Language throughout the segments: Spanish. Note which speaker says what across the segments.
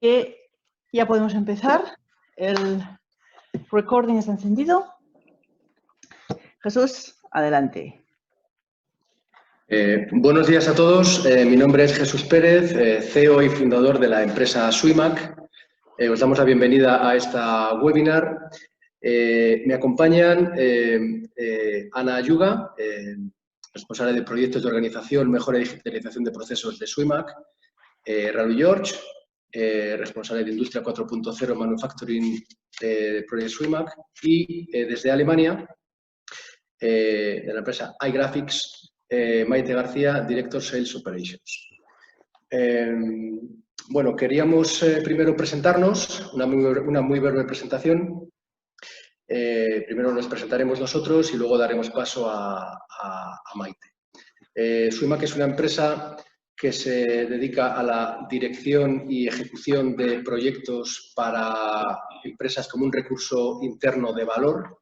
Speaker 1: Que ya podemos empezar. El recording está encendido. Jesús, adelante.
Speaker 2: Buenos días a todos. Mi nombre es Jesús Pérez, CEO y fundador de la empresa Swimac. Os damos la bienvenida a esta webinar. Me acompañan Ana Ayuga, responsable de proyectos de organización, mejora y digitalización de procesos de Swimac. Raúl George, responsable de Industria 4.0 Manufacturing de Project Swimac. Y desde Alemania, de la empresa iGraphics, Maite García, Director Sales Operations. Bueno, queríamos primero presentarnos, una muy breve presentación. Primero nos presentaremos nosotros y luego daremos paso a Maite. Swimac es una empresa que se dedica a la dirección y ejecución de proyectos para empresas como un recurso interno de valor.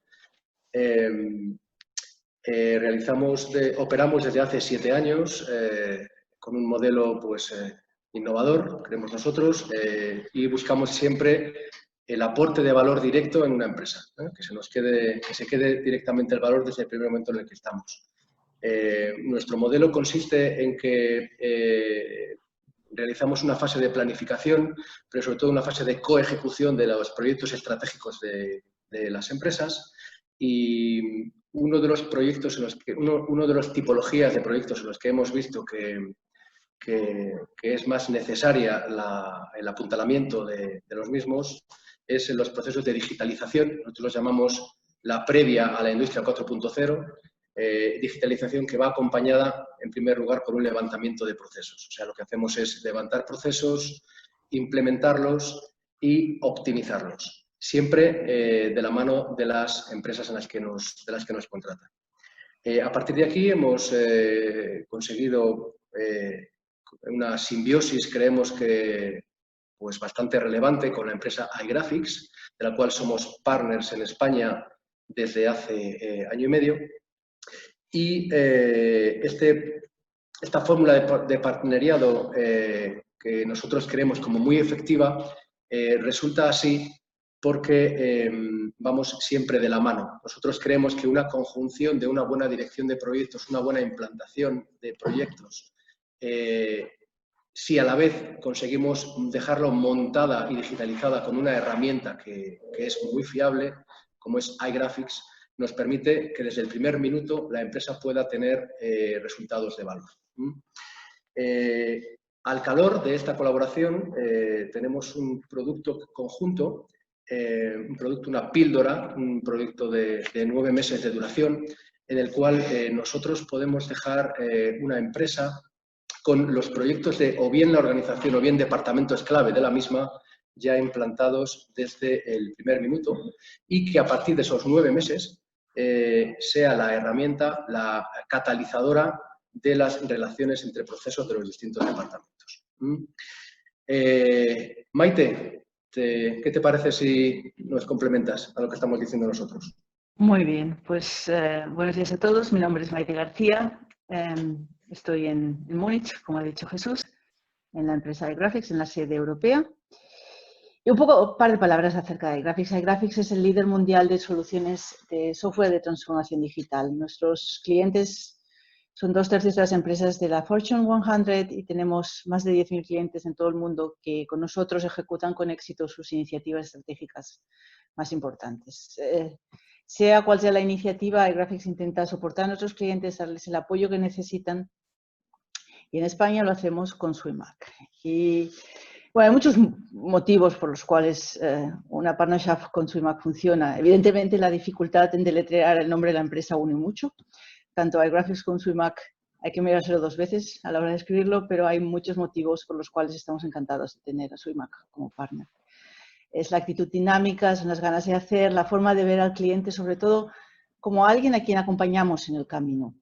Speaker 2: Operamos desde hace 7 años con un modelo innovador, creemos nosotros, y buscamos siempre el aporte de valor directo en una empresa, que se quede directamente el valor desde el primer momento en el que estamos. Nuestro modelo consiste en que realizamos una fase de planificación, pero sobre todo una fase de coejecución de los proyectos estratégicos de las empresas. Y uno de los proyectos uno de las tipologías de proyectos en los que hemos visto que es más necesaria el apuntalamiento de los mismos es en los procesos de digitalización. Nosotros los llamamos la previa a la industria 4.0, digitalización que va acompañada, en primer lugar, por un levantamiento de procesos. O sea, lo que hacemos es levantar procesos, implementarlos y optimizarlos, siempre de la mano de las empresas de las que nos contratan. A partir de aquí hemos conseguido una simbiosis, creemos que bastante relevante, con la empresa iGraphics, de la cual somos partners en España desde hace año y medio. Y esta fórmula de partenariado que nosotros creemos como muy efectiva resulta así porque vamos siempre de la mano. Nosotros creemos que una conjunción de una buena dirección de proyectos, una buena implantación de proyectos, si a la vez conseguimos dejarlo montada y digitalizada con una herramienta que es muy fiable, como es iGraphics, nos permite que desde el primer minuto la empresa pueda tener resultados de valor. Al calor de esta colaboración tenemos un producto conjunto, una píldora, un proyecto de 9 meses de duración, en el cual nosotros podemos dejar una empresa con los proyectos de o bien la organización o bien departamentos clave de la misma ya implantados desde el primer minuto, y que a partir de esos 9 meses sea la herramienta, la catalizadora de las relaciones entre procesos de los distintos departamentos. Maite, ¿qué te parece si nos complementas a lo que estamos diciendo nosotros?
Speaker 1: Muy bien, pues buenos días a todos. Mi nombre es Maite García. Estoy en Múnich, como ha dicho Jesús, en la empresa iGraphics, en la sede europea. Y un par de palabras acerca de iGraphics. iGraphics es el líder mundial de soluciones de software de transformación digital. Nuestros clientes son 2/3 de las empresas de la Fortune 100 y tenemos más de 10.000 clientes en todo el mundo que con nosotros ejecutan con éxito sus iniciativas estratégicas más importantes. Sea cual sea la iniciativa, iGraphics intenta soportar a nuestros clientes, darles el apoyo que necesitan, y en España lo hacemos con Swimac. Y bueno, hay muchos motivos por los cuales una partnership con Swimac funciona. Evidentemente, la dificultad en deletrear el nombre de la empresa une mucho. Tanto iGraphics como Swimac hay que mirárselo 2 veces a la hora de escribirlo, pero hay muchos motivos por los cuales estamos encantados de tener a Swimac como partner. Es la actitud dinámica, son las ganas de hacer, la forma de ver al cliente, sobre todo como alguien a quien acompañamos en el camino.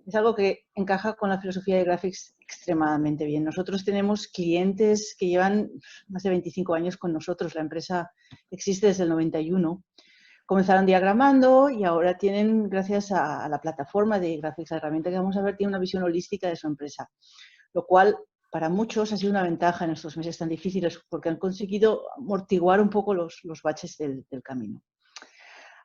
Speaker 1: Es algo que encaja con la filosofía de iGraphics extremadamente bien. Nosotros tenemos clientes que llevan más de 25 años con nosotros. La empresa existe desde el 91. Comenzaron diagramando y ahora tienen, gracias a la plataforma de iGraphics, la herramienta que vamos a ver, tiene una visión holística de su empresa, lo cual para muchos ha sido una ventaja en estos meses tan difíciles porque han conseguido amortiguar un poco los baches del camino.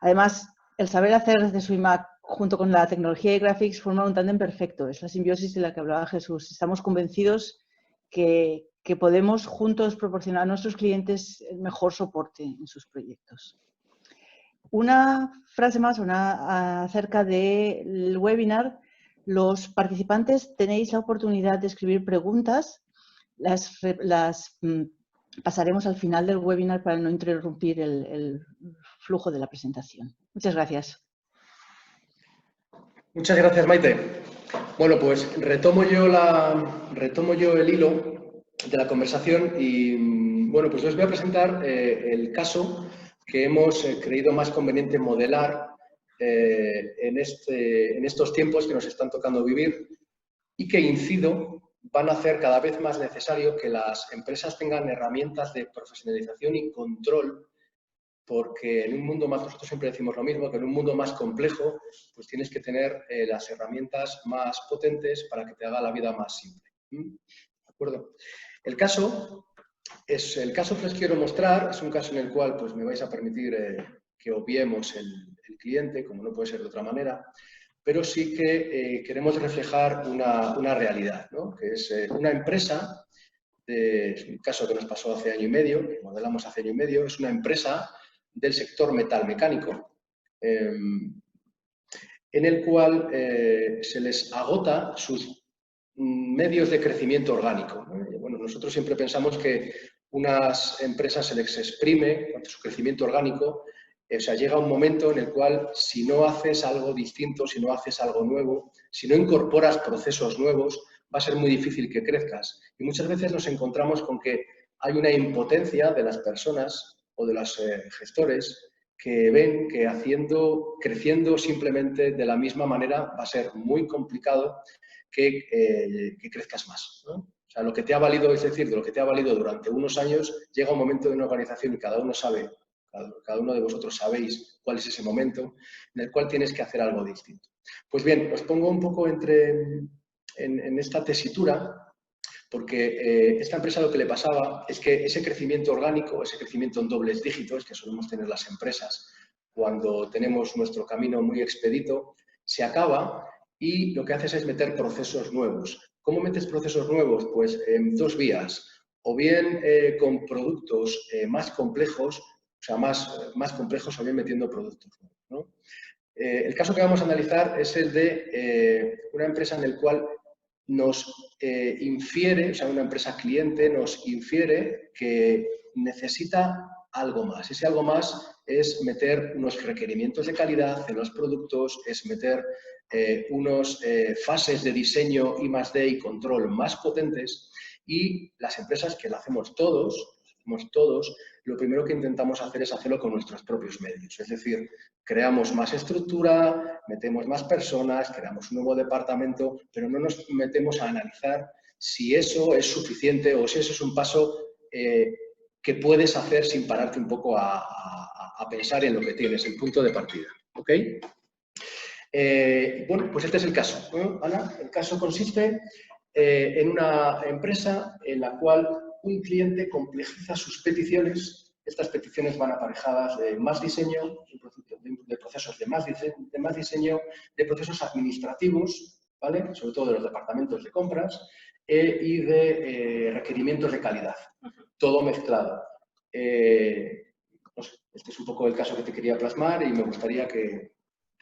Speaker 1: Además, el saber hacer desde su iMac junto con la tecnología de Graphics forma un tándem perfecto. Es la simbiosis de la que hablaba Jesús. Estamos convencidos que podemos juntos proporcionar a nuestros clientes el mejor soporte en sus proyectos. Una frase más acerca del webinar. Los participantes tenéis la oportunidad de escribir preguntas. Las pasaremos al final del webinar para no interrumpir el flujo de la presentación. Muchas gracias.
Speaker 2: Muchas gracias, Maite. Bueno, pues retomo yo el hilo de la conversación y, bueno, pues os voy a presentar el caso que hemos creído más conveniente modelar en estos tiempos que nos están tocando vivir y que, incido, van a hacer cada vez más necesario que las empresas tengan herramientas de profesionalización y control, porque en un mundo más, nosotros siempre decimos lo mismo, que en un mundo más complejo, pues tienes que tener las herramientas más potentes para que te haga la vida más simple. ¿De acuerdo? El caso que os quiero mostrar es un caso en el cual pues, me vais a permitir que obviemos el cliente, como no puede ser de otra manera, pero sí que queremos reflejar una realidad, ¿no? Que es una empresa, es un caso que nos pasó hace año y medio, que modelamos hace año y medio, es una empresa del sector metal mecánico, en el cual se les agota sus medios de crecimiento orgánico, ¿no? Bueno, nosotros siempre pensamos que unas empresas se les exprime su crecimiento orgánico. O sea, llega un momento en el cual si no haces algo distinto, si no haces algo nuevo, si no incorporas procesos nuevos, va a ser muy difícil que crezcas. Y muchas veces nos encontramos con que hay una impotencia de las personas o de los gestores que ven que creciendo simplemente de la misma manera va a ser muy complicado que crezcas más, ¿no? O sea, lo que te ha valido, es decir, de lo que te ha valido durante unos años, llega un momento de una organización y cada uno de vosotros sabéis cuál es ese momento en el cual tienes que hacer algo distinto. Pues bien, os pongo un poco en esta tesitura, porque esta empresa lo que le pasaba es que ese crecimiento orgánico, ese crecimiento en dobles dígitos que solemos tener las empresas cuando tenemos nuestro camino muy expedito, se acaba y lo que haces es meter procesos nuevos. ¿Cómo metes procesos nuevos? Pues en dos vías. O bien con productos más complejos, o sea, más complejos, o bien metiendo productos nuevos, ¿no? El caso que vamos a analizar es el de una empresa en el cual nos infiere, o sea, una empresa cliente nos infiere que necesita algo más. Ese algo más es meter unos requerimientos de calidad en los productos, es meter unos fases de diseño I+D y control más potentes, y las empresas que lo hacemos todos, lo primero que intentamos hacer es hacerlo con nuestros propios medios. Es decir, creamos más estructura, metemos más personas, creamos un nuevo departamento, pero no nos metemos a analizar si eso es suficiente o si eso es un paso que puedes hacer sin pararte un poco a pensar en lo que tienes, el punto de partida. ¿Ok? Bueno, pues este es el caso, ¿no, Ana? El caso consiste en una empresa en la cual un cliente complejiza sus peticiones. Estas peticiones van aparejadas de más diseño, de procesos de más diseño, de procesos administrativos, ¿vale? Sobre todo de los departamentos de compras, y de requerimientos de calidad. Todo mezclado. Pues este es un poco el caso que te quería plasmar y me gustaría que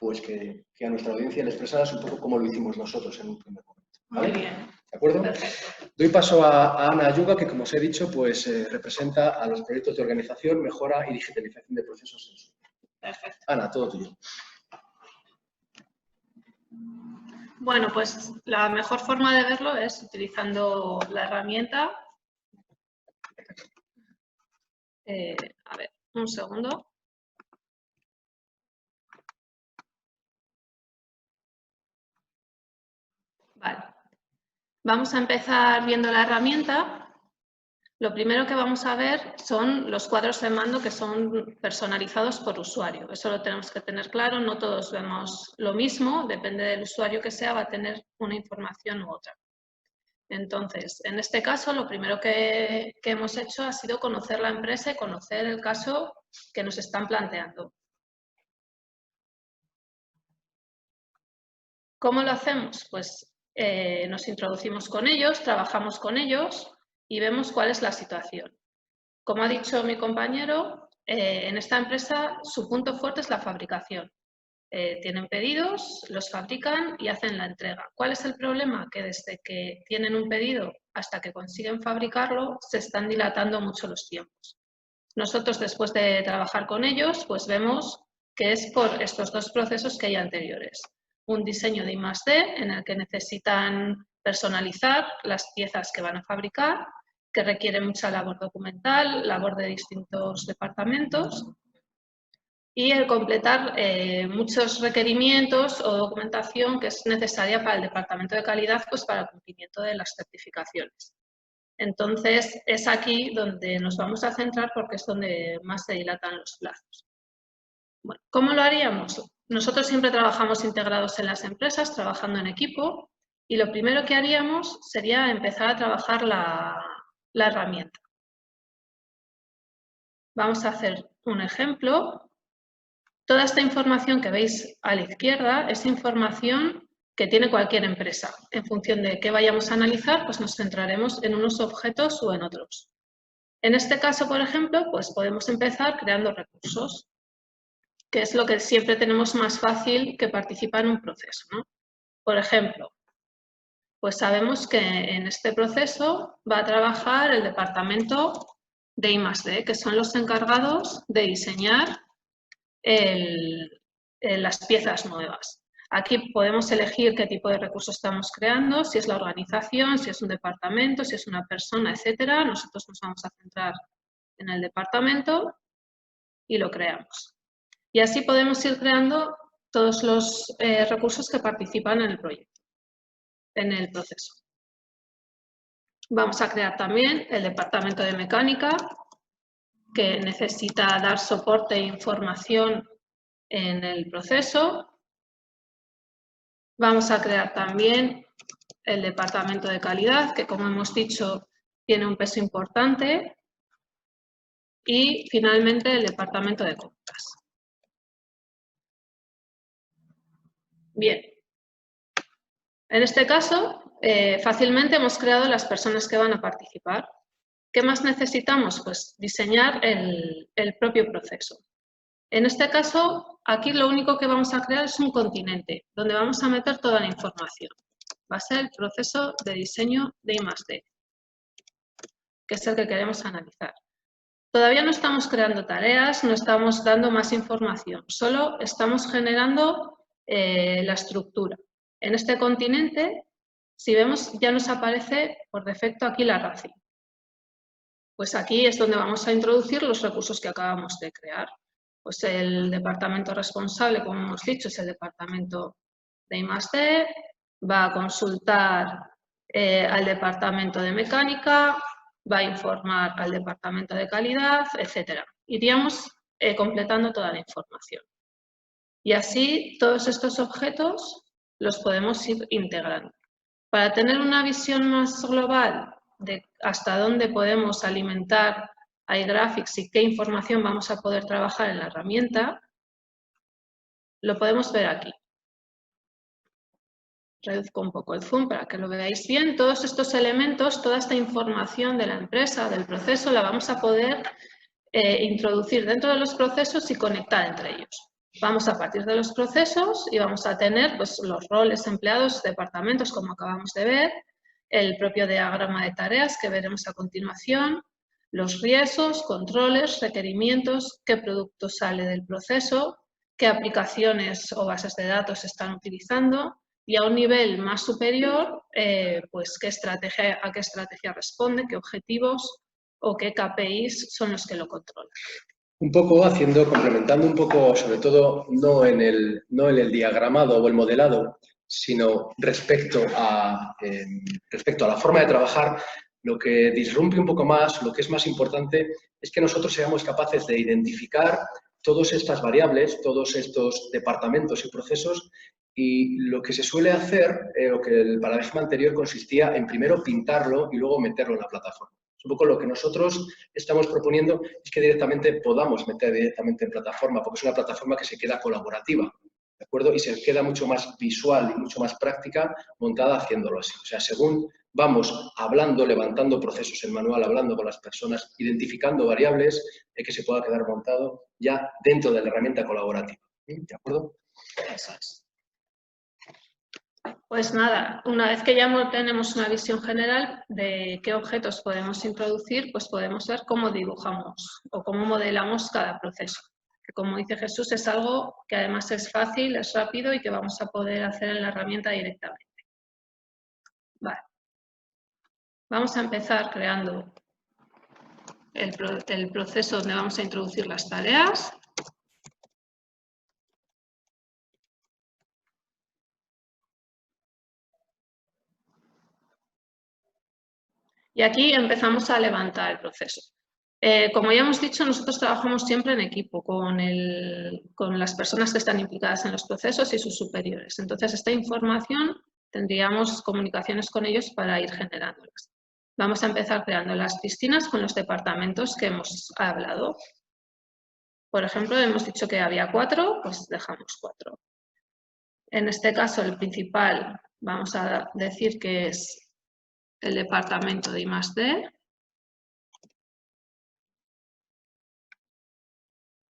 Speaker 2: a nuestra audiencia le expresaras un poco cómo lo hicimos nosotros en un primer momento. ¿Vale?
Speaker 3: Muy bien.
Speaker 2: ¿De acuerdo?
Speaker 3: Perfecto.
Speaker 2: Doy paso a Ana Ayuga, que como os he dicho, pues representa a los proyectos de organización, mejora y digitalización de procesos en su.
Speaker 3: Perfecto.
Speaker 2: Ana, todo tuyo.
Speaker 3: Bueno, pues la mejor forma de verlo es utilizando la herramienta. A ver, un segundo. Vale. Vamos a empezar viendo la herramienta. Lo primero que vamos a ver son los cuadros de mando que son personalizados por usuario. Eso lo tenemos que tener claro, no todos vemos lo mismo, depende del usuario que sea, va a tener una información u otra. Entonces, en este caso, lo primero que hemos hecho ha sido conocer la empresa y conocer el caso que nos están planteando. ¿Cómo lo hacemos? Pues nos introducimos con ellos, trabajamos con ellos y vemos cuál es la situación. Como ha dicho mi compañero, en esta empresa su punto fuerte es la fabricación. Tienen pedidos, los fabrican y hacen la entrega. ¿Cuál es el problema? Que desde que tienen un pedido hasta que consiguen fabricarlo, se están dilatando mucho los tiempos. Nosotros, después de trabajar con ellos, pues vemos que es por estos dos procesos que hay anteriores. Un diseño de I+D en el que necesitan personalizar las piezas que van a fabricar, que requiere mucha labor documental, labor de distintos departamentos, y el completar muchos requerimientos o documentación que es necesaria para el departamento de calidad, pues para el cumplimiento de las certificaciones. Entonces, es aquí donde nos vamos a centrar porque es donde más se dilatan los plazos. Bueno, ¿cómo lo haríamos? Nosotros siempre trabajamos integrados en las empresas, trabajando en equipo, y lo primero que haríamos sería empezar a trabajar la herramienta. Vamos a hacer un ejemplo. Toda esta información que veis a la izquierda es información que tiene cualquier empresa. En función de qué vayamos a analizar, pues nos centraremos en unos objetos o en otros. En este caso, por ejemplo, pues podemos empezar creando recursos, que es lo que siempre tenemos más fácil que participar en un proceso, ¿no? Por ejemplo, pues sabemos que en este proceso va a trabajar el departamento de I+D, que son los encargados de diseñar las piezas nuevas. Aquí podemos elegir qué tipo de recursos estamos creando, si es la organización, si es un departamento, si es una persona, etcétera. Nosotros nos vamos a centrar en el departamento y lo creamos. Y así podemos ir creando todos los recursos que participan en el proyecto, en el proceso. Vamos a crear también el departamento de mecánica, que necesita dar soporte e información en el proceso. Vamos a crear también el departamento de calidad, que como hemos dicho tiene un peso importante. Y finalmente el departamento de compras. Bien. En este caso, fácilmente hemos creado las personas que van a participar. ¿Qué más necesitamos? Pues diseñar el propio proceso. En este caso, aquí lo único que vamos a crear es un continente, donde vamos a meter toda la información. Va a ser el proceso de diseño de I+D, que es el que queremos analizar. Todavía no estamos creando tareas, no estamos dando más información, solo estamos generando la estructura. En este continente, si vemos, ya nos aparece por defecto aquí la RACI. Pues aquí es donde vamos a introducir los recursos que acabamos de crear. Pues el departamento responsable, como hemos dicho, es el departamento de I+D, va a consultar al departamento de mecánica, va a informar al departamento de calidad, etc. Iríamos completando toda la información. Y así todos estos objetos los podemos ir integrando. Para tener una visión más global de hasta dónde podemos alimentar iGraphics y qué información vamos a poder trabajar en la herramienta, lo podemos ver aquí. Reduzco un poco el zoom para que lo veáis bien. Todos estos elementos, toda esta información de la empresa, del proceso, la vamos a poder introducir dentro de los procesos y conectar entre ellos. Vamos a partir de los procesos y vamos a tener pues, los roles, empleados, departamentos, como acabamos de ver, el propio diagrama de tareas que veremos a continuación, los riesgos, controles, requerimientos, qué producto sale del proceso, qué aplicaciones o bases de datos se están utilizando y a un nivel más superior, pues a qué estrategia responde, qué objetivos o qué KPIs son los que lo controlan.
Speaker 2: Un poco complementando un poco, sobre todo, no en el diagramado o el modelado, sino respecto a la forma de trabajar, lo que disrumpe un poco más, lo que es más importante, es que nosotros seamos capaces de identificar todas estas variables, todos estos departamentos y procesos Y lo que se suele hacer, o que el paradigma anterior consistía en primero pintarlo y luego meterlo en la plataforma. Un poco lo que nosotros estamos proponiendo es que directamente podamos meter directamente en plataforma, porque es una plataforma que se queda colaborativa, ¿de acuerdo? Y se queda mucho más visual y mucho más práctica montada haciéndolo así. O sea, según vamos hablando, levantando procesos en manual, hablando con las personas, identificando variables, que se pueda quedar montado ya dentro de la herramienta colaborativa. ¿De acuerdo?
Speaker 3: Eso es. Pues nada, una vez que ya tenemos una visión general de qué objetos podemos introducir, pues podemos ver cómo dibujamos o cómo modelamos cada proceso. Que como dice Jesús, es algo que además es fácil, es rápido y que vamos a poder hacer en la herramienta directamente. Vale. Vamos a empezar creando el proceso donde vamos a introducir las tareas. Y aquí empezamos a levantar el proceso. Como ya hemos dicho, nosotros trabajamos siempre en equipo con las personas que están implicadas en los procesos y sus superiores. Entonces, esta información tendríamos comunicaciones con ellos para ir generándolas. Vamos a empezar creando las piscinas con los departamentos que hemos hablado. Por ejemplo, hemos dicho que había 4, pues dejamos 4. En este caso, el principal, vamos a decir que es el departamento de I+D.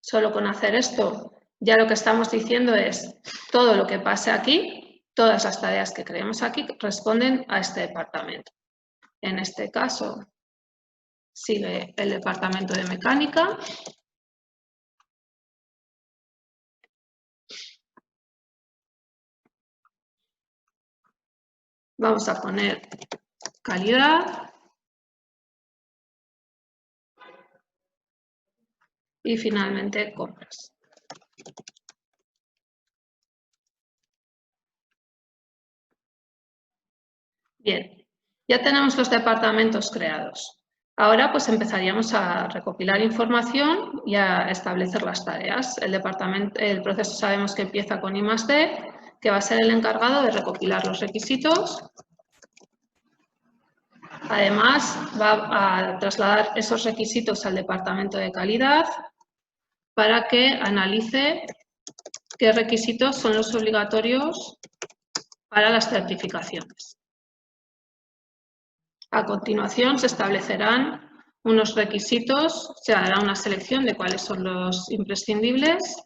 Speaker 3: Solo con hacer esto, ya lo que estamos diciendo es todo lo que pase aquí, todas las tareas que creemos aquí responden a este departamento. En este caso, sigue el departamento de mecánica. Vamos a poner calidad. Y finalmente compras. Bien, ya tenemos los departamentos creados. Ahora pues empezaríamos a recopilar información y a establecer las tareas. El proceso sabemos que empieza con I+D, que va a ser el encargado de recopilar los requisitos. Además, va a trasladar esos requisitos al departamento de calidad para que analice qué requisitos son los obligatorios para las certificaciones. A continuación, se establecerán unos requisitos, se hará una selección de cuáles son los imprescindibles.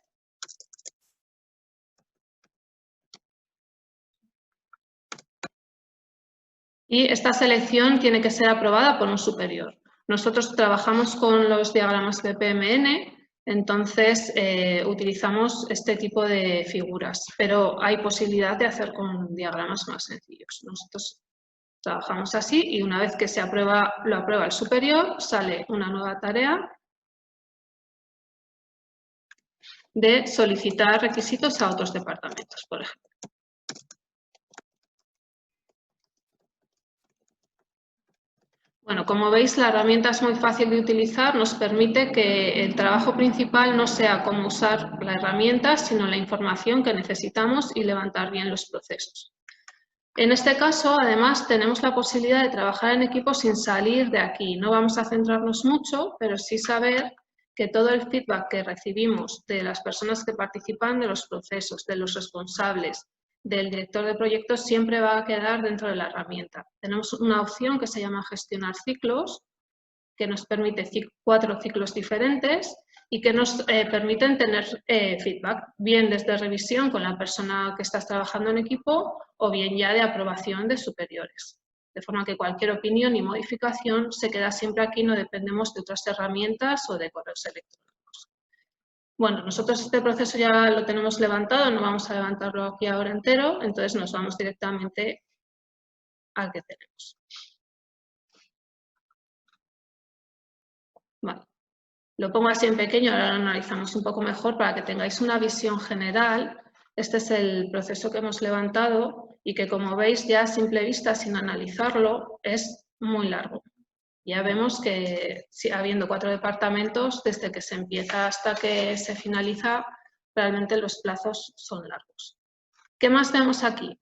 Speaker 3: Y esta selección tiene que ser aprobada por un superior. Nosotros trabajamos con los diagramas de PMN, entonces utilizamos este tipo de figuras, pero hay posibilidad de hacer con diagramas más sencillos. Nosotros trabajamos así y una vez que lo aprueba el superior, sale una nueva tarea de solicitar requisitos a otros departamentos, por ejemplo. Bueno, como veis, la herramienta es muy fácil de utilizar, nos permite que el trabajo principal no sea cómo usar la herramienta, sino la información que necesitamos y levantar bien los procesos. En este caso, además, tenemos la posibilidad de trabajar en equipo sin salir de aquí. No vamos a centrarnos mucho, pero sí saber que todo el feedback que recibimos de las personas que participan de los procesos, de los responsables, del director de proyectos, siempre va a quedar dentro de la herramienta. Tenemos una opción que se llama gestionar ciclos, que nos permite 4 ciclos diferentes y que nos permiten tener feedback, bien desde revisión con la persona que estás trabajando en equipo o bien ya de aprobación de superiores. De forma que cualquier opinión y modificación se queda siempre aquí, no dependemos de otras herramientas o de correos electrónicos. Bueno, nosotros este proceso ya lo tenemos levantado, no vamos a levantarlo aquí ahora entero, entonces nos vamos directamente al que tenemos. Vale. Lo pongo así en pequeño, ahora lo analizamos un poco mejor para que tengáis una visión general. Este es el proceso que hemos levantado y que, como veis, ya a simple vista, sin analizarlo, es muy largo. Ya vemos que, habiendo 4 departamentos, desde que se empieza hasta que se finaliza, realmente los plazos son largos. ¿Qué más vemos aquí?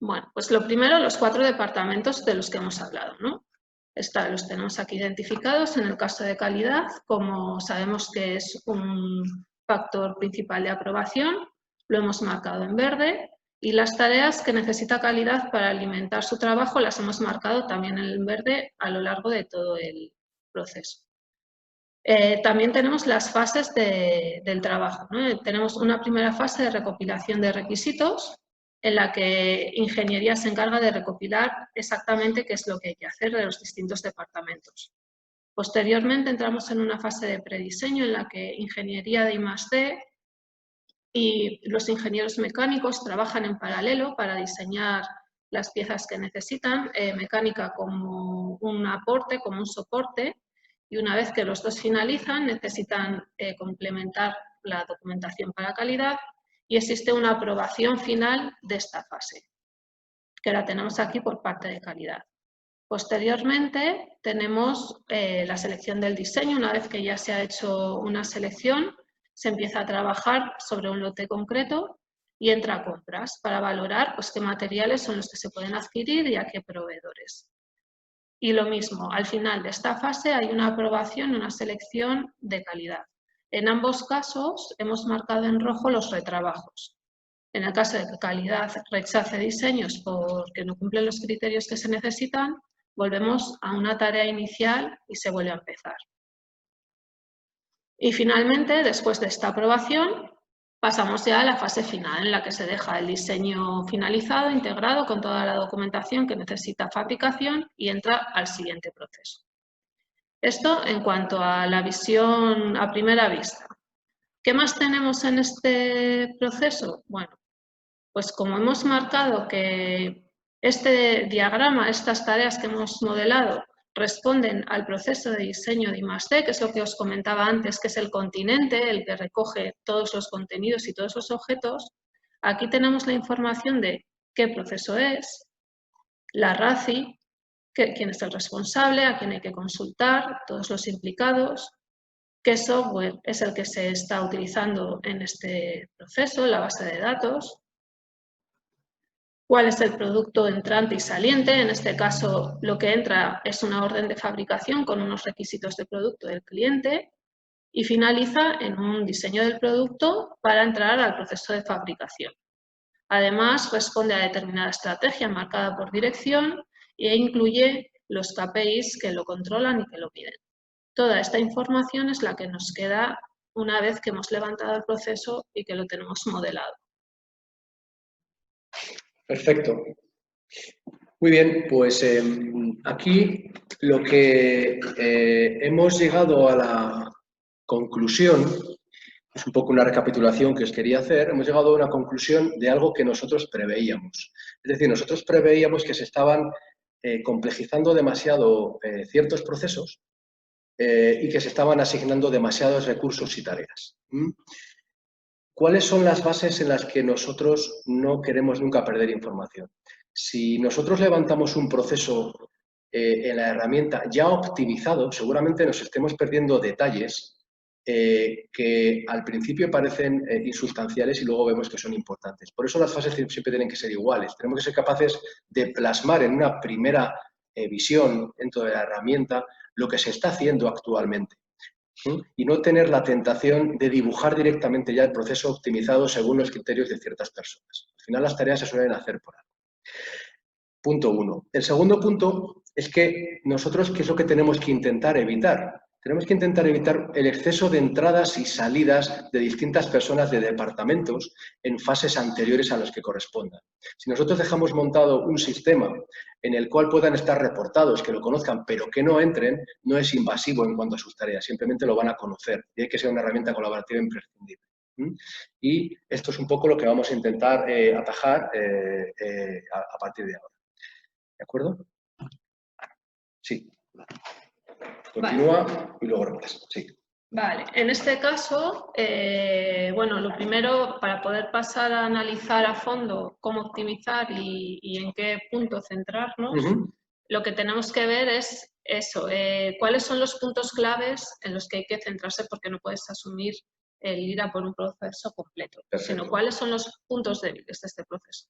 Speaker 3: Bueno, pues lo primero, los 4 departamentos de los que hemos hablado, ¿no? Los tenemos aquí identificados. En el caso de calidad, como sabemos que es un factor principal de aprobación, lo hemos marcado en verde, y las tareas que necesita calidad para alimentar su trabajo las hemos marcado también en verde a lo largo de todo el proceso. También tenemos las fases del trabajo, ¿no? Tenemos una primera fase de recopilación de requisitos, en la que ingeniería se encarga de recopilar exactamente qué es lo que hay que hacer de los distintos departamentos. Posteriormente entramos en una fase de prediseño en la que ingeniería de I+D y los ingenieros mecánicos trabajan en paralelo para diseñar las piezas que necesitan, mecánica como un aporte, como un soporte, y una vez que los dos finalizan necesitan complementar la documentación para calidad y existe una aprobación final de esta fase, que la tenemos aquí por parte de calidad. Posteriormente tenemos la selección del diseño. Una vez que ya se ha hecho una selección, se empieza a trabajar sobre un lote concreto y entra a compras para valorar pues, qué materiales son los que se pueden adquirir y a qué proveedores. Y lo mismo, al final de esta fase hay una aprobación, una selección de calidad. En ambos casos hemos marcado en rojo los retrabajos. En el caso de que calidad rechace diseños porque no cumplen los criterios que se necesitan, volvemos a una tarea inicial y se vuelve a empezar. Y finalmente, después de esta aprobación, pasamos ya a la fase final, en la que se deja el diseño finalizado, integrado con toda la documentación que necesita fabricación y entra al siguiente proceso. Esto en cuanto a la visión a primera vista. ¿Qué más tenemos en este proceso? Bueno, pues como hemos marcado que este diagrama, estas tareas que hemos modelado, responden al proceso de diseño de I+D, que es lo que os comentaba antes, que es el continente, el que recoge todos los contenidos y todos los objetos, aquí tenemos la información de qué proceso es, la RACI, quién es el responsable, a quién hay que consultar, todos los implicados, qué software es el que se está utilizando en este proceso, la base de datos, cuál es el producto entrante y saliente. En este caso, lo que entra es una orden de fabricación con unos requisitos de producto del cliente y finaliza en un diseño del producto para entrar al proceso de fabricación. Además, responde a determinada estrategia marcada por dirección e incluye los KPIs que lo controlan y que lo miden. Toda esta información es la que nos queda una vez que hemos levantado el proceso y que lo tenemos modelado.
Speaker 2: Perfecto. Muy bien, pues aquí lo que hemos llegado a la conclusión, es un poco una recapitulación que os quería hacer, hemos llegado a una conclusión de algo que nosotros preveíamos. Es decir, nosotros preveíamos que se estaban complejizando demasiado ciertos procesos y que se estaban asignando demasiados recursos y tareas. ¿Cuáles son las bases en las que nosotros no queremos nunca perder información? Si nosotros levantamos un proceso en la herramienta ya optimizado, seguramente nos estemos perdiendo detalles que al principio parecen insustanciales y luego vemos que son importantes. Por eso las fases siempre tienen que ser iguales. Tenemos que ser capaces de plasmar en una primera visión dentro de la herramienta lo que se está haciendo actualmente. Y no tener la tentación de dibujar directamente ya el proceso optimizado según los criterios de ciertas personas. Al final las tareas se suelen hacer por algo. Punto 1. El segundo punto es que nosotros, ¿qué es lo que tenemos que intentar evitar? Tenemos que intentar evitar el exceso de entradas y salidas de distintas personas de departamentos en fases anteriores a las que correspondan. Si nosotros dejamos montado un sistema en el cual puedan estar reportados, que lo conozcan, pero que no entren, no es invasivo en cuanto a sus tareas, simplemente lo van a conocer y hay que ser una herramienta colaborativa imprescindible. Y esto es un poco lo que vamos a intentar atajar a partir de ahora. ¿De acuerdo? Sí. Continúa vale. Y luego repites. Sí.
Speaker 3: Vale, en este caso, bueno, lo primero, para poder pasar a analizar a fondo cómo optimizar y en qué punto centrarnos, lo que tenemos que ver es eso, cuáles son los puntos claves en los que hay que centrarse porque no puedes asumir el ir a por un proceso completo,
Speaker 2: Perfecto.
Speaker 3: sino cuáles son los puntos débiles de este proceso.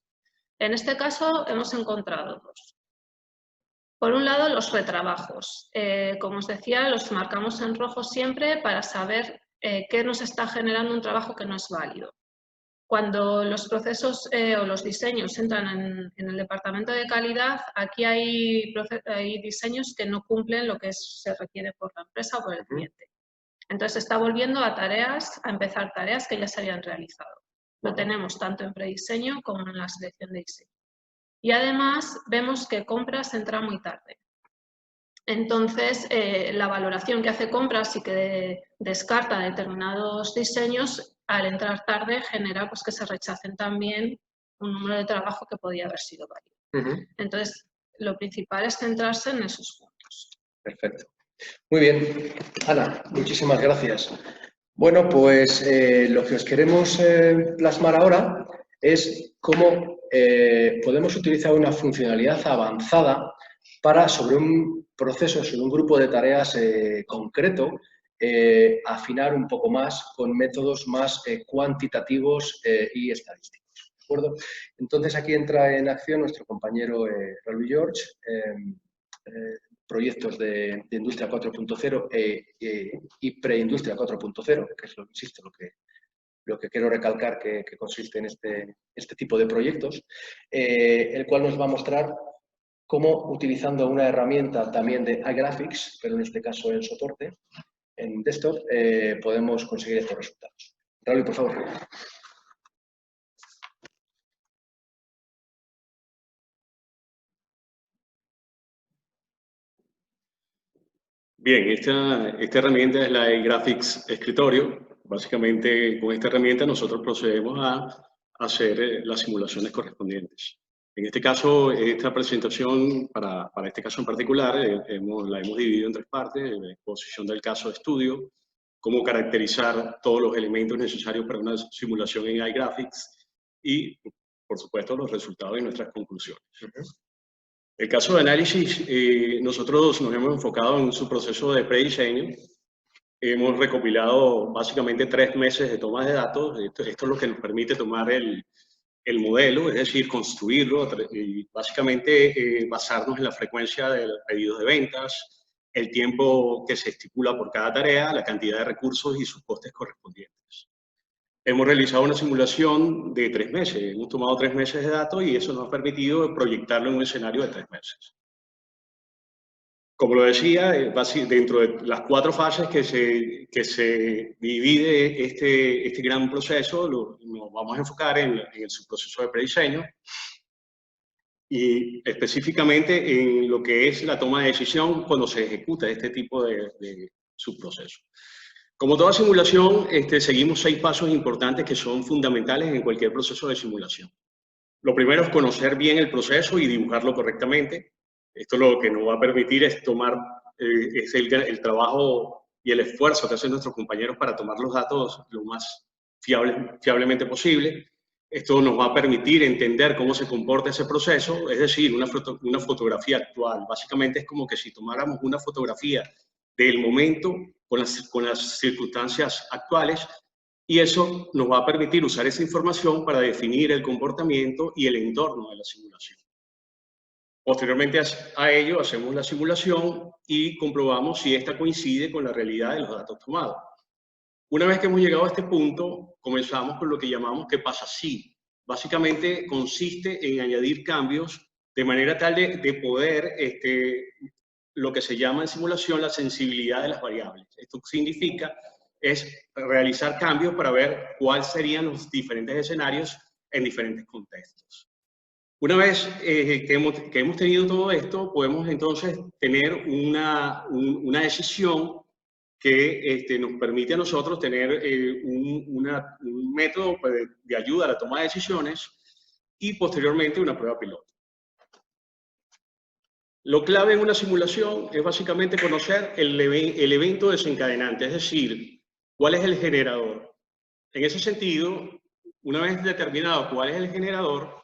Speaker 3: En este caso hemos encontrado dos. Por un lado, los retrabajos. Como os decía, los marcamos en rojo siempre para saber qué nos está generando un trabajo que no es válido. Cuando los procesos o los diseños entran en el departamento de calidad, aquí hay diseños que no cumplen lo que se requiere por la empresa o por el cliente. Entonces, se está volviendo a empezar tareas que ya se habían realizado. Lo tenemos tanto en prediseño como en la selección de diseño. Y además, vemos que compras entra muy tarde. Entonces, la valoración que hace compras y que descarta determinados diseños, al entrar tarde, genera pues, que se rechacen también un número de trabajo que podía haber sido válido. Entonces, lo principal es centrarse en esos puntos.
Speaker 2: Perfecto. Muy bien. Ana, muchísimas gracias. Bueno, pues lo que os queremos plasmar ahora es cómo podemos utilizar una funcionalidad avanzada para, sobre un proceso, sobre un grupo de tareas concreto, afinar un poco más con métodos más cuantitativos y estadísticos. ¿De acuerdo? Entonces, aquí entra en acción nuestro compañero Raúl George, proyectos de Industria 4.0 y Preindustria 4.0, que es, insisto, lo que quiero recalcar que consiste en este tipo de proyectos, el cual nos va a mostrar cómo, utilizando una herramienta también de iGraphics, pero en este caso en soporte, en desktop, podemos conseguir estos resultados. Raúl, por favor.
Speaker 4: Bien, esta herramienta es la iGraphics Escritorio. Básicamente, con esta herramienta nosotros procedemos a hacer las simulaciones correspondientes. En este caso, esta presentación, para este caso en particular, la hemos dividido en tres partes: la exposición del caso de estudio, cómo caracterizar todos los elementos necesarios para una simulación en iGraphics y, por supuesto, los resultados y nuestras conclusiones. El caso de análisis, nosotros nos hemos enfocado en su proceso de prediseño. Hemos recopilado básicamente 3 meses de toma de datos. Esto es lo que nos permite tomar el modelo, es decir, construirlo y básicamente basarnos en la frecuencia de los pedidos de ventas, el tiempo que se estipula por cada tarea, la cantidad de recursos y sus costes correspondientes. Hemos realizado una simulación de 3 meses, hemos tomado 3 meses de datos y eso nos ha permitido proyectarlo en un escenario de 3 meses. Como lo decía, dentro de las 4 fases que se divide este gran proceso, nos vamos a enfocar en su proceso de prediseño y específicamente en lo que es la toma de decisión cuando se ejecuta este tipo de subproceso. Como toda simulación, seguimos 6 pasos importantes que son fundamentales en cualquier proceso de simulación. Lo primero es conocer bien el proceso y dibujarlo correctamente. Esto lo que nos va a permitir es tomar el trabajo y el esfuerzo que hacen nuestros compañeros para tomar los datos lo más fiablemente posible. Esto nos va a permitir entender cómo se comporta ese proceso, es decir, una fotografía actual. Básicamente es como que si tomáramos una fotografía del momento con las circunstancias actuales, y eso nos va a permitir usar esa información para definir el comportamiento y el entorno de la simulación. Posteriormente a ello hacemos la simulación y comprobamos si esta coincide con la realidad de los datos tomados. Una vez que hemos llegado a este punto, comenzamos con lo que llamamos ¿qué pasa si? Básicamente consiste en añadir cambios de manera tal de poder lo que se llama en simulación la sensibilidad de las variables. Esto significa realizar cambios para ver cuáles serían los diferentes escenarios en diferentes contextos. Una vez que hemos tenido todo esto, podemos entonces tener una decisión que nos permite a nosotros tener un método de ayuda a la toma de decisiones y posteriormente una prueba piloto. Lo clave en una simulación es básicamente conocer el evento desencadenante, es decir, cuál es el generador. En ese sentido, una vez determinado cuál es el generador,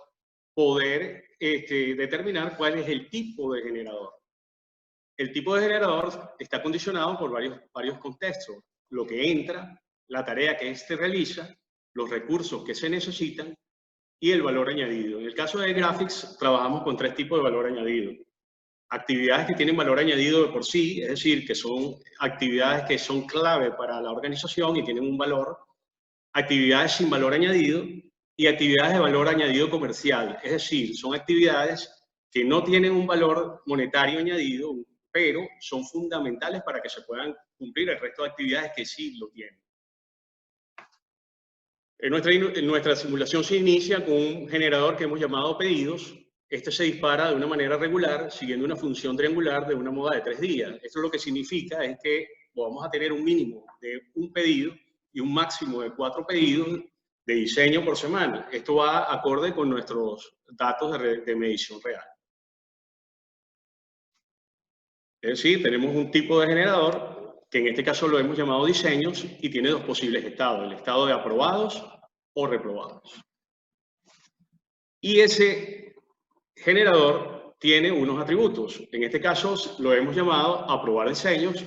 Speaker 4: poder determinar cuál es el tipo de generador. El tipo de generador está condicionado por varios contextos. Lo que entra, la tarea que éste realiza, los recursos que se necesitan y el valor añadido. En el caso de Graphics, trabajamos con 3 tipos de valor añadido. Actividades que tienen valor añadido de por sí, es decir, que son actividades que son clave para la organización y tienen un valor. Actividades sin valor añadido y actividades de valor añadido comercial. Es decir, son actividades que no tienen un valor monetario añadido, pero son fundamentales para que se puedan cumplir el resto de actividades que sí lo tienen. En nuestra simulación se inicia con un generador que hemos llamado pedidos. Este se dispara de una manera regular, siguiendo una función triangular de una moda de 3 días. Esto lo que significa es que vamos a tener un mínimo de un pedido y un máximo de 4 pedidos de diseño por semana. Esto va acorde con nuestros datos de medición real. Es decir, tenemos un tipo de generador, que en este caso lo hemos llamado diseños, y tiene 2 posibles estados, el estado de aprobados o reprobados. Y ese generador tiene unos atributos. En este caso lo hemos llamado aprobar diseños,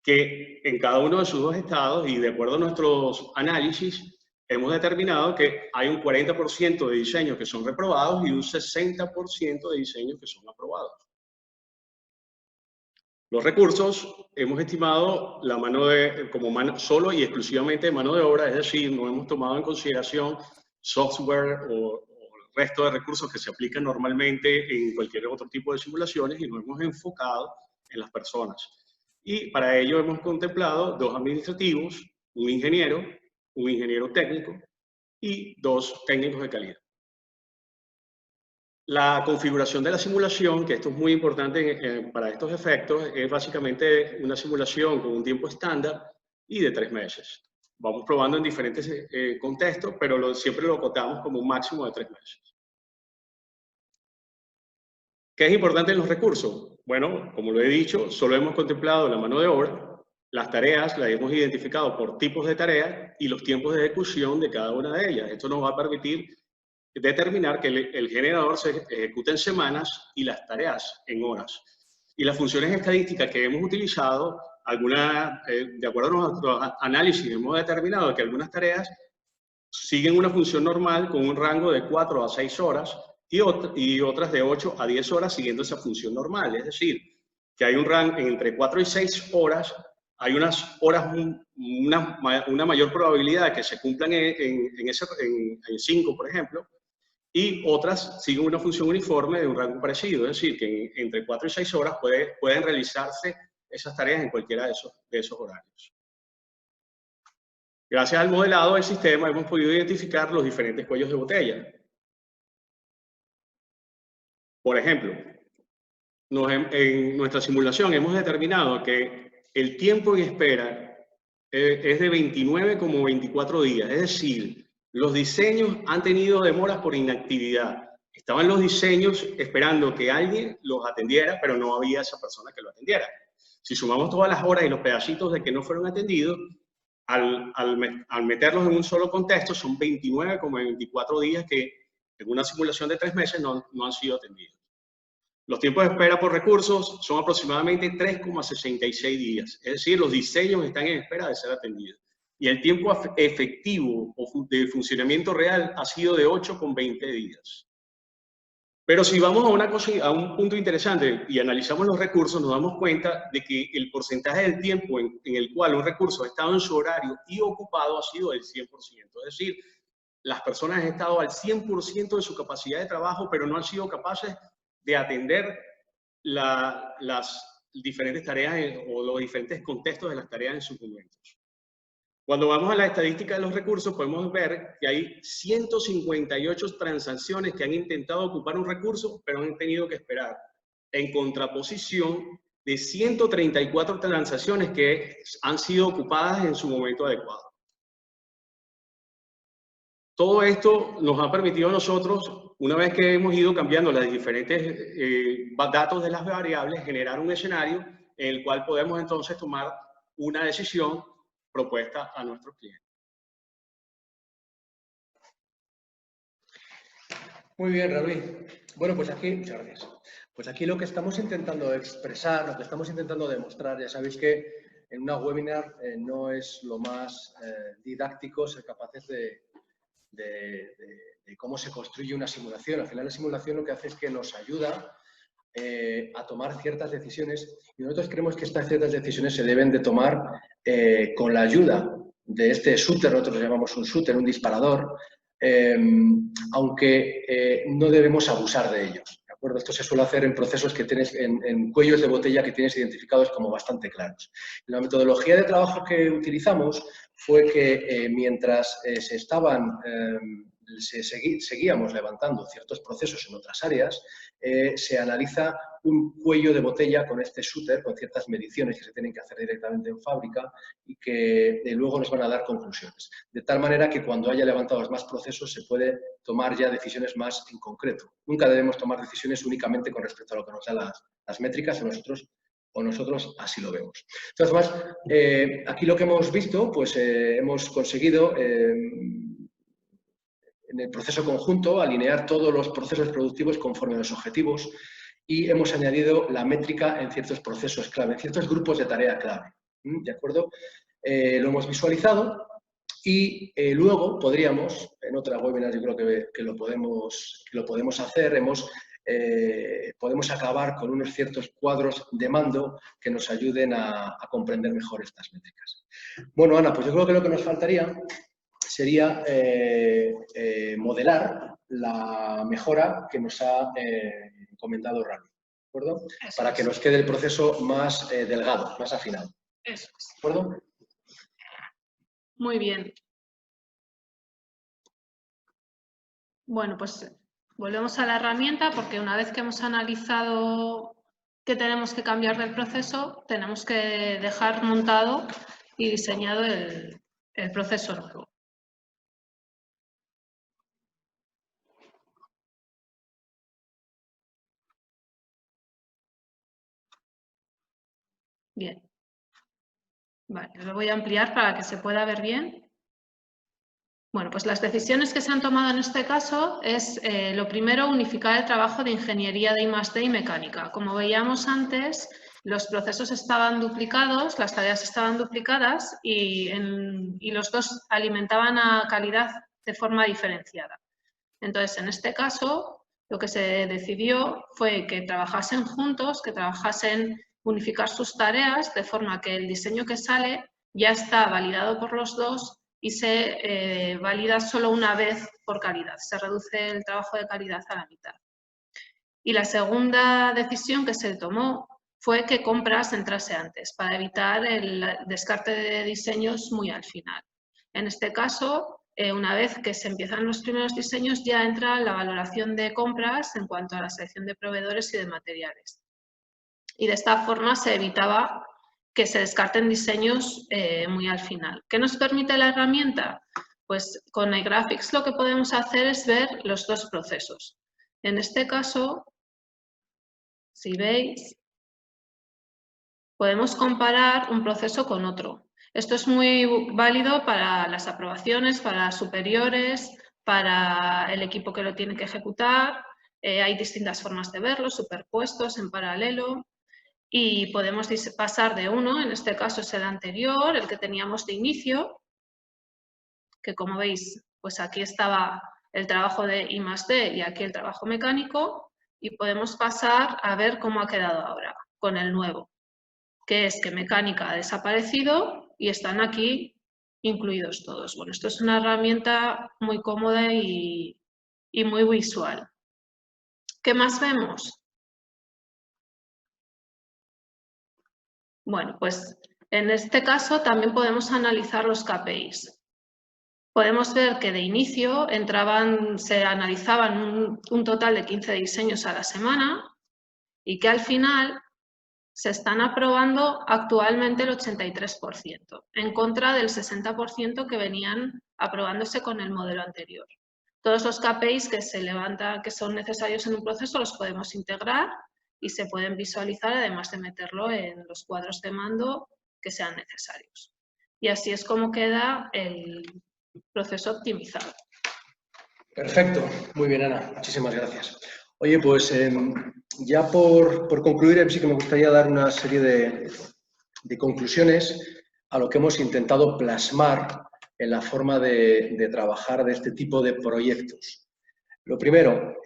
Speaker 4: que en cada uno de sus 2 estados, y de acuerdo a nuestros análisis, hemos determinado que hay un 40% de diseños que son reprobados y un 60% de diseños que son aprobados. Los recursos, hemos estimado la como solo y exclusivamente mano de obra, es decir, no hemos tomado en consideración software o el resto de recursos que se aplican normalmente en cualquier otro tipo de simulaciones, y nos hemos enfocado en las personas. Y para ello hemos contemplado 2 administrativos, un ingeniero técnico y 2 técnicos de calidad. La configuración de la simulación, que esto es muy importante para estos efectos, es básicamente una simulación con un tiempo estándar y de 3 meses. Vamos probando en diferentes contextos, pero siempre lo acotamos como un máximo de 3 meses. ¿Qué es importante en los recursos? Bueno, como lo he dicho, solo hemos contemplado la mano de obra, las tareas las hemos identificado por tipos de tareas y los tiempos de ejecución de cada una de ellas. Esto nos va a permitir determinar que el generador se ejecuta en semanas y las tareas en horas. Y las funciones estadísticas que hemos utilizado, de acuerdo a nuestro análisis, hemos determinado que algunas tareas siguen una función normal con un rango de 4 a 6 horas y otras de 8 a 10 horas siguiendo esa función normal. Es decir, que hay un rango entre 4 y 6 horas, hay unas horas, una mayor probabilidad de que se cumplan en 5, por ejemplo, y otras siguen una función uniforme de un rango parecido, es decir, que entre 4 y 6 horas pueden realizarse esas tareas en cualquiera de esos horarios. Gracias al modelado del sistema hemos podido identificar los diferentes cuellos de botella. Por ejemplo, en nuestra simulación hemos determinado que el tiempo en espera es de 29,24 días, es decir, los diseños han tenido demoras por inactividad. Estaban los diseños esperando que alguien los atendiera, pero no había esa persona que lo atendiera. Si sumamos todas las horas y los pedacitos de que no fueron atendidos, al meterlos en un solo contexto, son 29,24 días que en una simulación de 3 meses no han sido atendidos. Los tiempos de espera por recursos son aproximadamente 3,66 días. Es decir, los diseños están en espera de ser atendidos. Y el tiempo efectivo de funcionamiento real ha sido de 8,20 días. Pero si vamos a un punto interesante y analizamos los recursos, nos damos cuenta de que el porcentaje del tiempo en el cual un recurso ha estado en su horario y ocupado ha sido del 100%. Es decir, las personas han estado al 100% de su capacidad de trabajo, pero no han sido capaces de atender las diferentes tareas o los diferentes contextos de las tareas en sus momentos. Cuando vamos a la estadística de los recursos, podemos ver que hay 158 transacciones que han intentado ocupar un recurso, pero han tenido que esperar, en contraposición de 134 transacciones que han sido ocupadas en su momento adecuado. Todo esto nos ha permitido a nosotros, una vez que hemos ido cambiando los diferentes datos de las variables, generar un escenario en el cual podemos entonces tomar una decisión propuesta a nuestros clientes.
Speaker 2: Muy bien, Raúl. Bueno, pues aquí, muchas gracias. Pues aquí lo que estamos intentando expresar, lo que estamos intentando demostrar, ya sabéis que en una webinar no es lo más didáctico ser capaces de cómo se construye una simulación. Al final la simulación lo que hace es que nos ayuda a tomar ciertas decisiones y nosotros creemos que estas ciertas decisiones se deben de tomar con la ayuda de este shooter, nosotros lo llamamos un shooter, un disparador, aunque no debemos abusar de ellos. ¿De acuerdo? Esto se suele hacer en procesos que tienes, en cuellos de botella que tienes identificados como bastante claros. La metodología de trabajo que utilizamos fue que mientras seguíamos levantando ciertos procesos en otras áreas, se analiza un cuello de botella con este shooter, con ciertas mediciones que se tienen que hacer directamente en fábrica y que luego nos van a dar conclusiones. De tal manera que cuando haya levantados más procesos se puede tomar ya decisiones más en concreto. Nunca debemos tomar decisiones únicamente con respecto a lo que nos dan las métricas o nosotros así lo vemos. Entonces, aquí lo que hemos visto, pues hemos conseguido en el proceso conjunto alinear todos los procesos productivos conforme a los objetivos y hemos añadido la métrica en ciertos procesos clave, en ciertos grupos de tarea clave. ¿De acuerdo? Lo hemos visualizado y luego podríamos, en otra webinar yo creo que lo podemos hacer, podemos acabar con unos ciertos cuadros de mando que nos ayuden a comprender mejor estas métricas. Bueno, Ana, pues yo creo que lo que nos faltaría sería modelar la mejora que nos ha comentado Rami, ¿de acuerdo? Para que nos quede el proceso más delgado, más afinado.
Speaker 3: Eso es.
Speaker 2: ¿De acuerdo?
Speaker 3: Muy bien. Bueno, pues volvemos a la herramienta porque una vez que hemos analizado qué tenemos que cambiar del proceso, tenemos que dejar montado y diseñado el proceso nuevo. Bien. Vale, lo voy a ampliar para que se pueda ver bien. Bueno, pues las decisiones que se han tomado en este caso es, lo primero, unificar el trabajo de ingeniería de I+D y mecánica. Como veíamos antes, los procesos estaban duplicados, las tareas estaban duplicadas y los dos alimentaban a calidad de forma diferenciada. Entonces, en este caso, lo que se decidió fue que trabajasen juntos, que trabajasen unificar sus tareas de forma que el diseño que sale ya está validado por los dos y se valida solo una vez por calidad. Se reduce el trabajo de calidad a la mitad. Y la segunda decisión que se tomó fue que compras entrase antes para evitar el descarte de diseños muy al final. En este caso, una vez que se empiezan los primeros diseños, ya entra la valoración de compras en cuanto a la selección de proveedores y de materiales. Y de esta forma se evitaba que se descarten diseños muy al final. ¿Qué nos permite la herramienta? Pues con iGraphics lo que podemos hacer es ver los dos procesos. En este caso, si veis, podemos comparar un proceso con otro. Esto es muy válido para las aprobaciones, para superiores, para el equipo que lo tiene que ejecutar. Hay distintas formas de verlo, superpuestos, en paralelo. Y podemos pasar de uno, en este caso es el anterior, el que teníamos de inicio, que como veis, pues aquí estaba el trabajo de I+D y aquí el trabajo mecánico, y podemos pasar a ver cómo ha quedado ahora con el nuevo, que es que mecánica ha desaparecido y están aquí incluidos todos. Bueno, esto es una herramienta muy cómoda y muy visual. ¿Qué más vemos? Bueno, pues en este caso también podemos analizar los KPIs. Podemos ver que de inicio se analizaban un total de 15 diseños a la semana y que al final se están aprobando actualmente el 83%, en contra del 60% que venían aprobándose con el modelo anterior. Todos los KPIs que se levantan, que son necesarios en un proceso, los podemos integrar y se pueden visualizar, además de meterlo en los cuadros de mando que sean necesarios. Y así es como queda el proceso optimizado.
Speaker 2: Perfecto. Muy bien, Ana. Muchísimas gracias. Oye, pues ya por concluir, sí que me gustaría dar una serie de conclusiones a lo que hemos intentado plasmar en la forma de trabajar de este tipo de proyectos. Lo primero,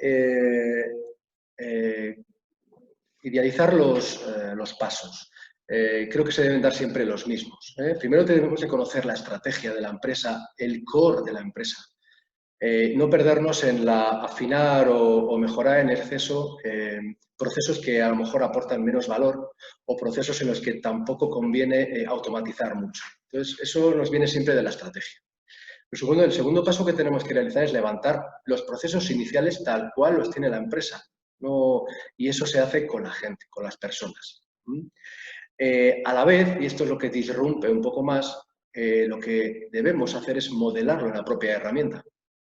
Speaker 2: idealizar los pasos. Creo que se deben dar siempre los mismos. Primero tenemos que conocer la estrategia de la empresa, el core de la empresa. No perdernos en afinar o mejorar en exceso procesos que a lo mejor aportan menos valor o procesos en los que tampoco conviene automatizar mucho. Entonces, eso nos viene siempre de la estrategia. El segundo paso que tenemos que realizar es levantar los procesos iniciales tal cual los tiene la empresa. Y eso se hace con la gente, con las personas. A la vez, y esto es lo que disrumpe un poco más, lo que debemos hacer es modelarlo en la propia herramienta.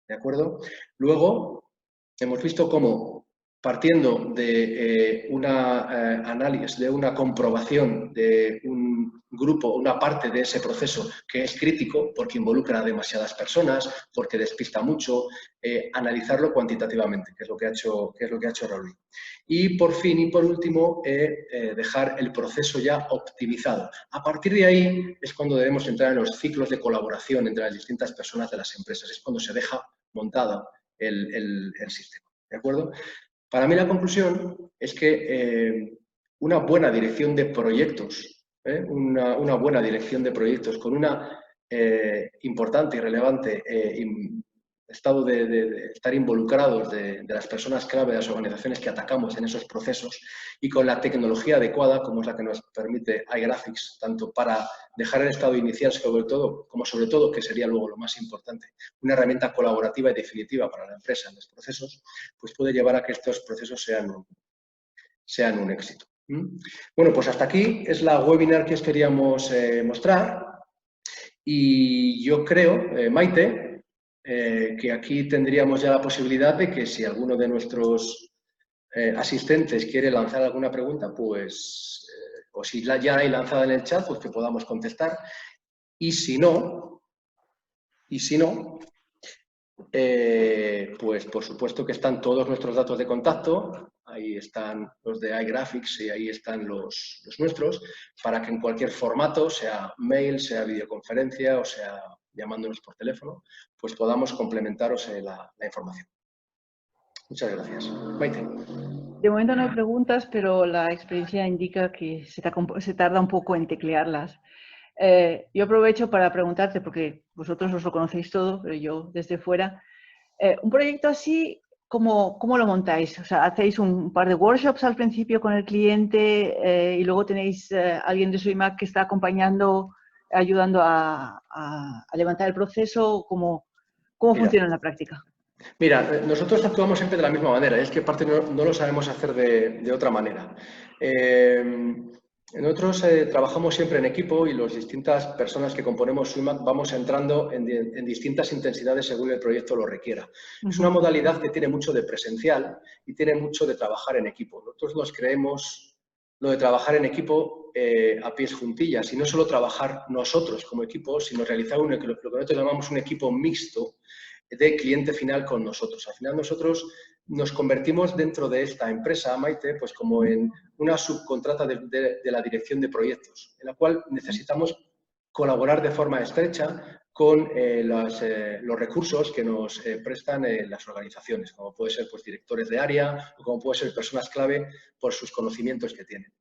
Speaker 2: ¿De acuerdo? Luego, hemos visto cómo, partiendo de un análisis, de una comprobación de un grupo, una parte de ese proceso que es crítico porque involucra a demasiadas personas, porque despista mucho, analizarlo cuantitativamente, que es lo que ha hecho Raúl. Y por fin y por último, dejar el proceso ya optimizado. A partir de ahí es cuando debemos entrar en los ciclos de colaboración entre las distintas personas de las empresas. Es cuando se deja montado el sistema. ¿De acuerdo? Para mí la conclusión es que una buena dirección de proyectos, una buena dirección de proyectos con una importante y relevante estado de estar involucrados de las personas clave de las organizaciones que atacamos en esos procesos y con la tecnología adecuada, como es la que nos permite iGraphics, tanto para dejar el estado inicial sobre todo, como sobre todo, que sería luego lo más importante, una herramienta colaborativa y definitiva para la empresa en los procesos, pues puede llevar a que estos procesos sean un éxito. Bueno, pues hasta aquí es la webinar que os queríamos mostrar y yo creo, Maite, que aquí tendríamos ya la posibilidad de que si alguno de nuestros asistentes quiere lanzar alguna pregunta, pues, o si ya hay lanzada en el chat, pues que podamos contestar. Y si no, pues por supuesto que están todos nuestros datos de contacto, ahí están los de iGraphics y ahí están los nuestros, para que en cualquier formato, sea mail, sea videoconferencia o sea llamándonos por teléfono, pues podamos complementaros la información. Muchas gracias. Maite.
Speaker 1: De momento no hay preguntas, pero la experiencia indica que se tarda un poco en teclearlas. Yo aprovecho para preguntarte, porque vosotros os lo conocéis todo, pero yo desde fuera, un proyecto así, ¿cómo lo montáis? O sea, ¿hacéis un par de workshops al principio con el cliente y luego tenéis alguien de SUIMAC que está acompañando, ayudando a levantar el proceso? ¿Cómo funciona en la práctica?
Speaker 2: Mira, nosotros actuamos siempre de la misma manera, es que aparte no lo sabemos hacer de otra manera. Nosotros trabajamos siempre en equipo y las distintas personas que componemos SUIMAC vamos entrando en distintas intensidades según el proyecto lo requiera. Es una modalidad que tiene mucho de presencial y tiene mucho de trabajar en equipo. Nosotros nos creemos lo de trabajar en equipo a pies juntillas y no solo trabajar nosotros como equipo, sino realizar lo que nosotros llamamos un equipo mixto de cliente final con nosotros. Al final nosotros nos convertimos dentro de esta empresa, Maite, pues como en una subcontrata de la dirección de proyectos, en la cual necesitamos colaborar de forma estrecha con los recursos que nos prestan las organizaciones, como puede ser pues, directores de área o como puede ser personas clave por sus conocimientos que tienen.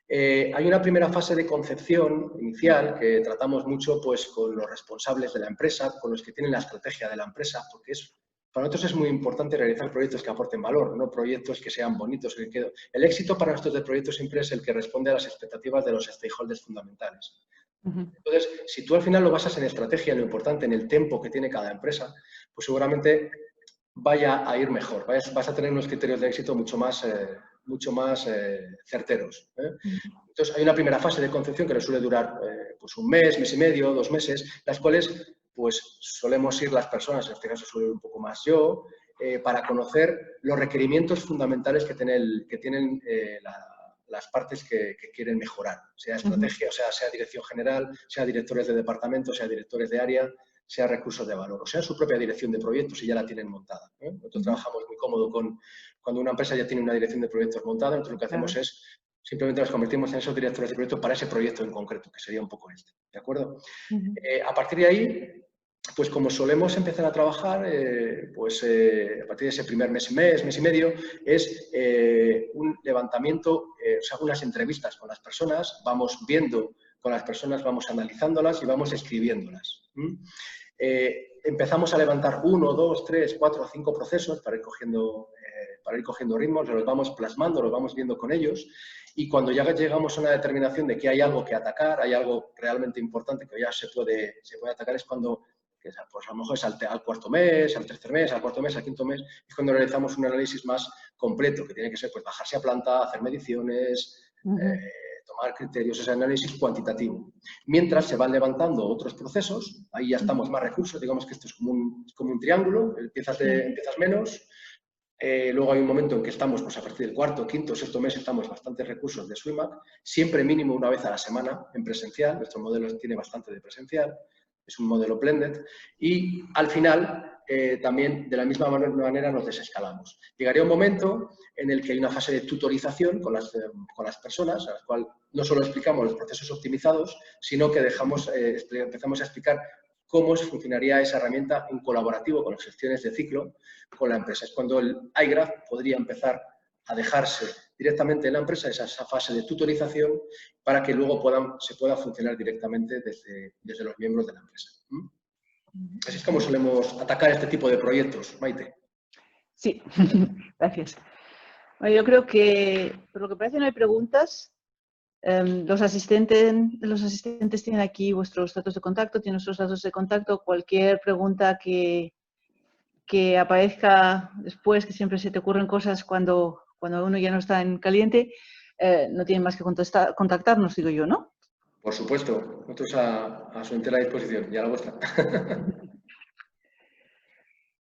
Speaker 2: Hay una primera fase de concepción inicial que tratamos mucho pues, con los responsables de la empresa, con los que tienen la estrategia de la empresa, porque para nosotros es muy importante realizar proyectos que aporten valor, no proyectos que sean bonitos. El éxito para nosotros del proyecto siempre es el que responde a las expectativas de los stakeholders fundamentales. Entonces, si tú al final lo basas en estrategia, en lo importante, en el tempo que tiene cada empresa, pues seguramente vaya a ir mejor. Vas a tener unos criterios de éxito mucho más certeros. Entonces, hay una primera fase de concepción que nos suele durar pues un mes, mes y medio, 2 meses, las cuales pues solemos ir las personas, en este caso suelo ir un poco más yo, para conocer los requerimientos fundamentales que tienen las partes que quieren mejorar, sea estrategia, o sea dirección general, sea directores de departamento, sea directores de área, sea recursos de valor, o sea su propia dirección de proyectos y ya la tienen montada. Nosotros trabajamos muy cómodo cuando una empresa ya tiene una dirección de proyectos montada, nosotros lo que hacemos es simplemente nos convertimos en esos directores de proyecto para ese proyecto en concreto, que sería un poco este, ¿de acuerdo? A partir de ahí, pues como solemos empezar a trabajar, a partir de ese primer mes y medio, es un levantamiento, o sea, unas entrevistas con las personas, vamos viendo con las personas, vamos analizándolas y vamos escribiéndolas. Empezamos a levantar 1, 2, 3, 4, 5 procesos para ir cogiendo ritmos, los vamos plasmando, los vamos viendo con ellos, y cuando ya llegamos a una determinación de que hay algo que atacar, hay algo realmente importante que ya se puede atacar, es cuando, pues a lo mejor es al cuarto mes, al tercer mes, al cuarto mes, al quinto mes, es cuando realizamos un análisis más completo, que tiene que ser pues, bajarse a planta, hacer mediciones, tomar criterios, ese análisis cuantitativo. Mientras se van levantando otros procesos, ahí ya estamos más recursos, digamos que esto es como un triángulo, empiezas menos, luego hay un momento en que estamos, pues a partir del cuarto, quinto, sexto mes, estamos bastantes recursos de SWIMAC, siempre mínimo una vez a la semana en presencial, nuestro modelo tiene bastante de presencial, es un modelo blended, y al final también de la misma manera nos desescalamos. Llegaría un momento en el que hay una fase de tutorización con las personas, a las cuales no solo explicamos los procesos optimizados, sino que empezamos a explicar cómo funcionaría esa herramienta en colaborativo con las gestiones de ciclo con la empresa. Es cuando el iGraph podría empezar a dejarse directamente en la empresa esa fase de tutorización para que luego se pueda funcionar directamente desde los miembros de la empresa. Así es como solemos atacar este tipo de proyectos, Maite.
Speaker 1: Sí, gracias. Bueno, yo creo que, por lo que parece, no hay preguntas. Los asistentes tienen aquí vuestros datos de contacto, tienen nuestros datos de contacto. Cualquier pregunta que aparezca después, que siempre se te ocurren cosas cuando uno ya no está en caliente, no tienen más que contactarnos, digo yo, ¿no?
Speaker 2: Por supuesto, nosotros a su entera disposición y a la vuestra.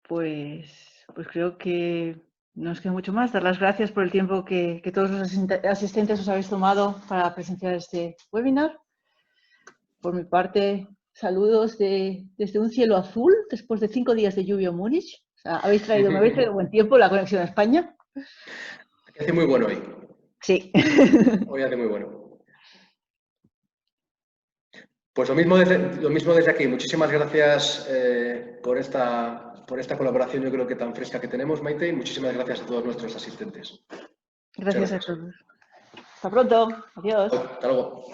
Speaker 1: Pues creo que no nos queda mucho más. Dar las gracias por el tiempo que todos los asistentes os habéis tomado para presenciar este webinar. Por mi parte, saludos desde un cielo azul después de 5 días de lluvia en Múnich. O sea, me habéis traído buen tiempo la conexión a España.
Speaker 2: Hace muy bueno hoy.
Speaker 1: Sí.
Speaker 2: Hoy hace muy bueno. Pues lo mismo desde aquí. Muchísimas gracias por esta colaboración, yo creo que tan fresca que tenemos, Maite, y muchísimas gracias a todos nuestros asistentes.
Speaker 1: Gracias a todos. Hasta pronto. Adiós.
Speaker 2: Hasta luego.